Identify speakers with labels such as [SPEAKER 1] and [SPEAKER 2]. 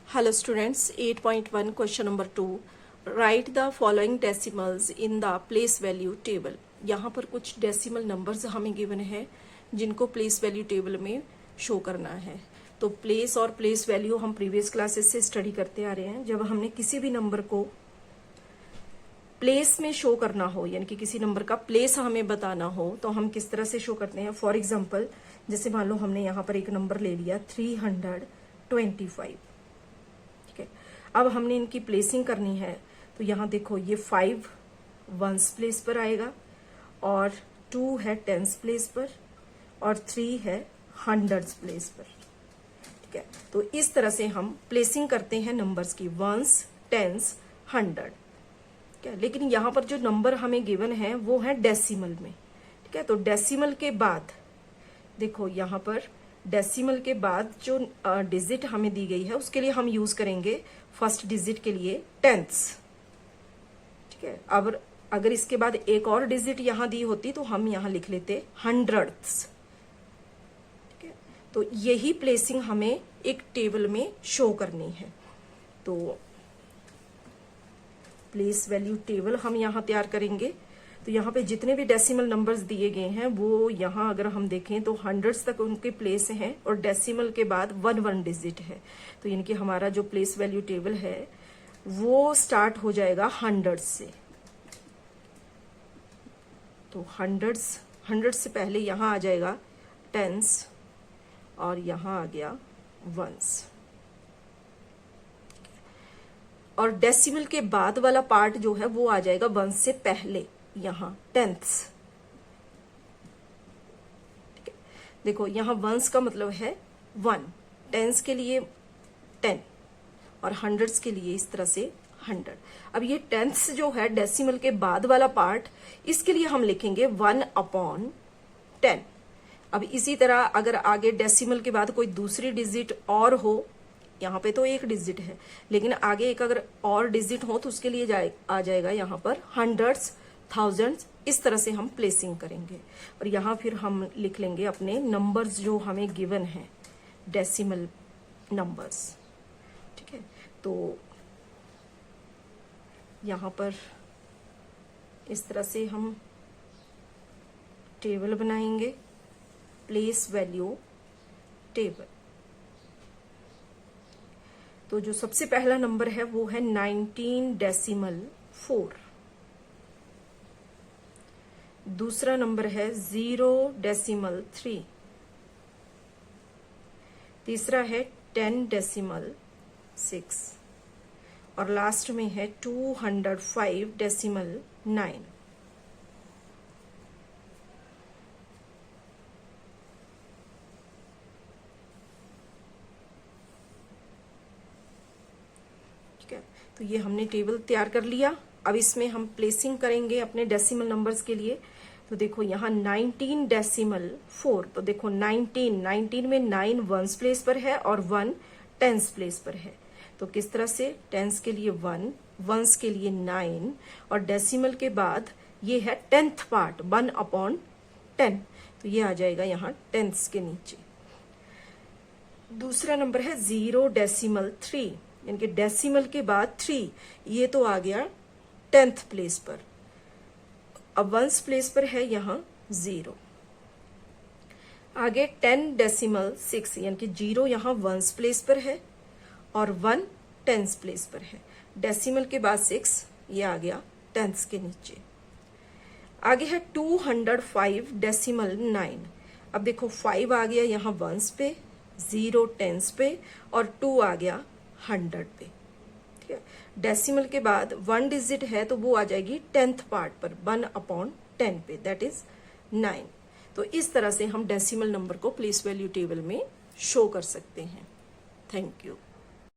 [SPEAKER 1] Hello students, 8.1 question number 2. Write the following decimals in the place value table. यहाँ पर कुछ decimal numbers हमें given है जिनको प्लेस वैल्यू टेबल में शो करना है। तो प्लेस और प्लेस वैल्यू हम प्रीवियस क्लासेस से स्टडी करते आ रहे हैं। जब हमने किसी भी नंबर को प्लेस में शो करना हो, यानी कि किसी नंबर का प्लेस हमें बताना हो, तो हम किस तरह से शो करते हैं। फॉर एग्जाम्पल, जैसे मान लो हमने यहाँ पर एक नंबर ले लिया 325। अब हमने इनकी प्लेसिंग करनी है, तो यहाँ देखो ये 5 वंस प्लेस पर आएगा और 2 है टेंस प्लेस पर और 3 है हंड्रेड्स प्लेस पर। ठीक है, तो इस तरह से हम प्लेसिंग करते हैं नंबर्स की, वंस, टेंस, हंड्रेड। ठीक है, लेकिन यहाँ पर जो नंबर हमें गिवन है वो है डेसिमल में। ठीक है, तो डेसिमल के बाद देखो यहाँ पर डेसिमल के बाद जो डिजिट हमें दी गई है उसके लिए हम यूज करेंगे फर्स्ट डिजिट के लिए टेंथ्स। ठीक है, अब अगर इसके बाद एक और डिजिट यहां दी होती तो हम यहां लिख लेते हंड्रेड्स। ठीक है, तो यही प्लेसिंग हमें एक टेबल में शो करनी है। तो प्लेस वैल्यू टेबल हम यहां तैयार करेंगे। तो यहाँ पे जितने भी डेसिमल नंबर्स दिए गए हैं वो यहाँ अगर हम देखें तो हंड्रेड्स तक उनके प्लेस हैं और डेसिमल के बाद 1 डिजिट है। तो यानी कि हमारा जो प्लेस वैल्यू टेबल है वो स्टार्ट हो जाएगा हंड्रेड्स से। तो हंड्रेड्स से पहले यहाँ आ जाएगा टेंस और यहाँ आ गया वंस। और डेसिमल के बाद वाला पार्ट जो है वो आ जाएगा वंस से पहले, यहाँ टेंथ्स। ठीक है, देखो यहाँ वंस का मतलब है 1, टेंस के लिए 10 और हंड्रेड्स के लिए इस तरह से 100। अब ये टेंथ्स जो है डेसिमल के बाद वाला पार्ट, इसके लिए हम लिखेंगे 1/10। अब इसी तरह अगर आगे डेसिमल के बाद कोई दूसरी डिजिट और हो, यहाँ पे तो एक डिजिट है लेकिन आगे एक अगर और डिजिट हो तो उसके लिए आ जाएगा यहाँ पर हंड्रेड्स, थाउजेंड्स। इस तरह से हम प्लेसिंग करेंगे और यहाँ फिर हम लिख लेंगे अपने नंबर्स जो हमें गिवन है, डेसिमल नंबर्स। ठीक है, तो यहाँ पर इस तरह से हम टेबल बनाएंगे, प्लेस वैल्यू टेबल। तो जो सबसे पहला नंबर है वो है 19.4। दूसरा नंबर है 0.3। तीसरा है 10.6 और लास्ट में है 205.9। ठीक है, तो ये हमने टेबल तैयार कर लिया। अब इसमें हम प्लेसिंग करेंगे अपने डेसिमल नंबर्स के लिए। तो देखो यहाँ 19.4, तो देखो 19 में 9 वंस प्लेस पर है और 1 टेंस प्लेस पर है। तो किस तरह से, टेंस के लिए 1, वंस के लिए 9 और डेसिमल के बाद ये है 10th पार्ट 1/10। तो ये आ जाएगा यहाँ टेंस के नीचे। दूसरा नंबर है 0.3, यानी कि डेसिमल के बाद 3, ये तो आ गया 10th प्लेस पर। अब वंस प्लेस पर है यहाँ 0। आगे 10.6, यानी कि 0 यहाँ वंस प्लेस पर है और 1 टेंस प्लेस पर है। डेसिमल के बाद 6, ये आ गया टेंस के नीचे। आगे है 205.9। अब देखो 5 आ गया यहाँ वंस पे, 0 टेंस पे और 2 आ गया 100 पे। ठीक है, डेसिमल के बाद 1 डिजिट है तो वो आ जाएगी 10th पार्ट पर 1/10 पे, दैट इज 9। तो इस तरह से हम डेसिमल नंबर को प्लेस वैल्यू टेबल में शो कर सकते हैं। Thank you.